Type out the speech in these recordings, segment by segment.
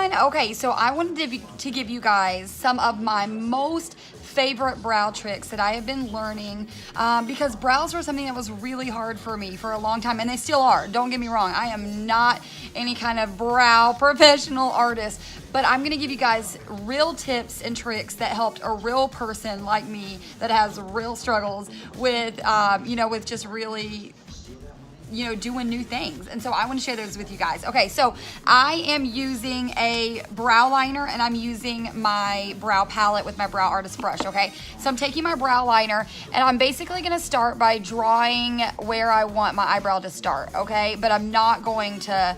everyone. Okay, so I wanted to give you guys some of my most favorite brow tricks that I have been learning because brows were something that was really hard for me for a long time, and they still are. Don't get me wrong, I am not any kind of brow professional artist, but I'm gonna give you guys real tips and tricks that helped a real person like me that has real struggles with, with just really doing new things. And so I want to share those with you guys. Okay, so I am using a brow liner and I'm using my brow palette with my Brow Artist brush, okay? So I'm taking my brow liner and I'm basically going to start by drawing where I want my eyebrow to start, okay? But I'm not going to,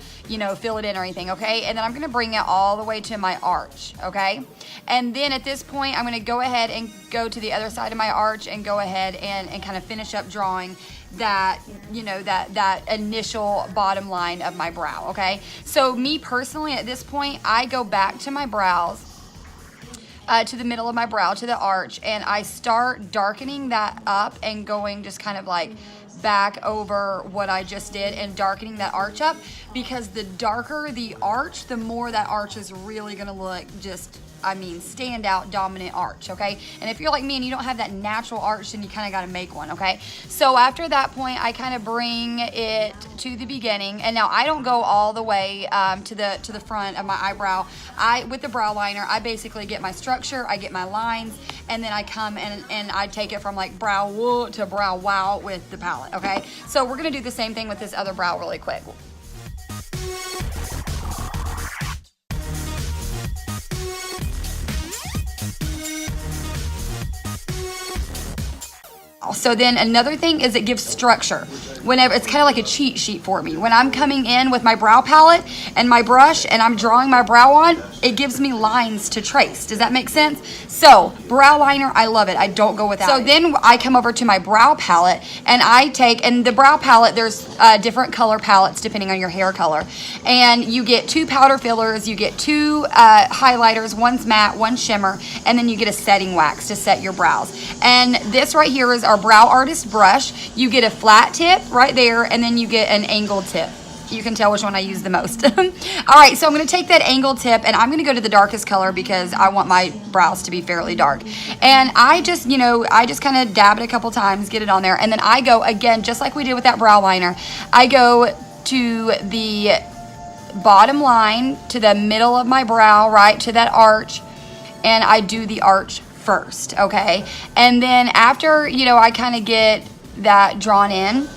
fill it in or anything, okay? And then I'm going to bring it all the way to my arch, okay? And then at this point, I'm going to go ahead and go to the other side of my arch and go ahead and kind of finish up drawing that that initial bottom line of my brow. Okay, so me personally at this point, I go back to my brows, to the middle of my brow, to the arch, and I start darkening that up and going just kind of like back over what I just did and darkening that arch up, because the darker the arch, the more that arch is really gonna look just, stand out, dominant arch, okay? And if you're like me and you don't have that natural arch, then you kind of got to make one, okay? So after that point, I kind of bring it to the beginning, and now I don't go all the way to the front of my eyebrow. With the brow liner, I basically get my structure, I get my lines, and then I come and I take it from like brow woo to brow wow with the palette, okay? So we're gonna do the same thing with this other brow really quick. So then another thing is it gives structure. Whenever it's kind of like a cheat sheet for me. When I'm coming in with my brow palette and my brush and I'm drawing my brow on, it gives me lines to trace. Does that make sense? So brow liner, I love it. I don't go without it. So then I come over to my brow palette and and the brow palette, there's different color palettes depending on your hair color. And you get 2 powder fillers, you get 2 highlighters, one's matte, one's shimmer, and then you get a setting wax to set your brows. And this right here is our Brow Artist brush. You get a flat tip right there, and then you get an angled tip. You can tell which one I use the most. All right, so I'm going to take that angled tip, and I'm going to go to the darkest color because I want my brows to be fairly dark. And I just kind of dab it a couple times, get it on there, and then I go again, just like we did with that brow liner. I go to the bottom line, to the middle of my brow, right to that arch, and I do the arch first, okay? And then after, I kind of get that drawn in,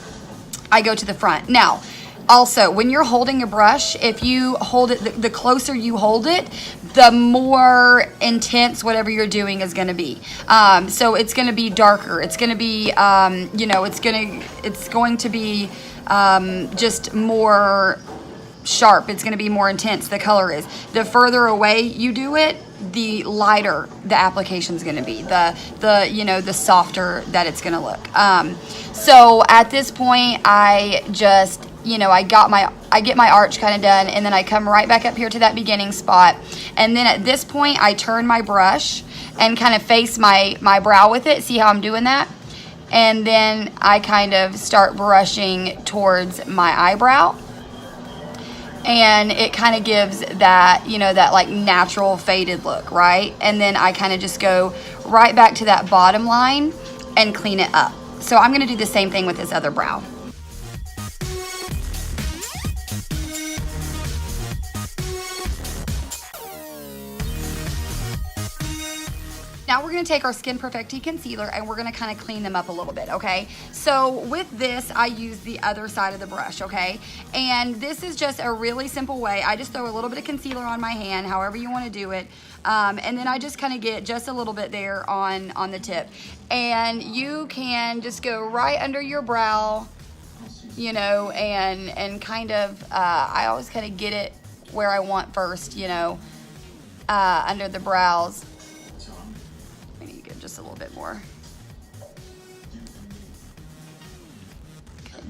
I go to the front. Now, also, when you're holding a brush, if you hold it, the closer you hold it, the more intense whatever you're doing is going to be. So it's going to be darker. It's going to be, it's going to be just more sharp. It's going to be more intense, the color is. The further away you do it, the lighter the application is going to be, the softer that it's going to look. So at this point, I just, I get my arch kind of done, and then I come right back up here to that beginning spot. And then at this point, I turn my brush and kind of face my brow with it. See how I'm doing that? And then I kind of start brushing towards my eyebrow. And it kind of gives that, that like natural faded look, right? And then I kind of just go right back to that bottom line and clean it up. So I'm going to do the same thing with this other brow. Now we're going to take our Skin Perfecti concealer and we're going to kind of clean them up a little bit, okay? So with this, I use the other side of the brush, okay? And this is just a really simple way. I just throw a little bit of concealer on my hand, however you want to do it. And then I just kind of get just a little bit there on the tip. And you can just go right under your brow, and kind of, I always kind of get it where I want first, under the brows. Just a little bit more.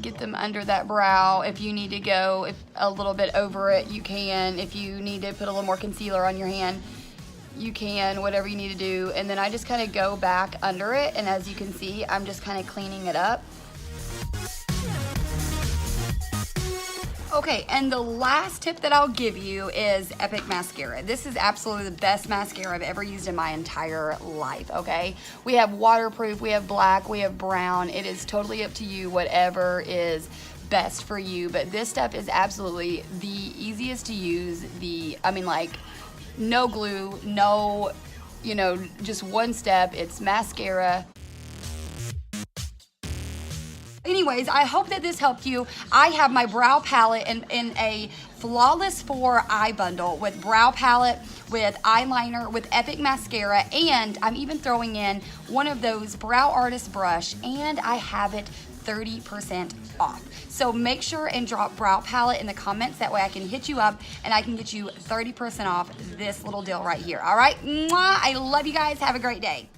Get them under that brow. If you need to go a little bit over it, you can. If you need to put a little more concealer on your hand, you can, whatever you need to do. And then I just kind of go back under it, and as you can see, I'm just kind of cleaning it up. Okay, and the last tip that I'll give you is Epic Mascara. This is absolutely the best mascara I've ever used in my entire life, okay? We have waterproof, we have black, we have brown. It is totally up to you, whatever is best for you. But this stuff is absolutely the easiest to use. Like, no glue, no, just one step. It's mascara. Anyways, I hope that this helped you. I have my brow palette in a Flawless 4 eye bundle with brow palette, with eyeliner, with Epic Mascara, and I'm even throwing in one of those Brow Artist brush, and I have it 30% off. So make sure and drop brow palette in the comments. That way I can hit you up and I can get you 30% off this little deal right here. All right? Mwah! I love you guys. Have a great day.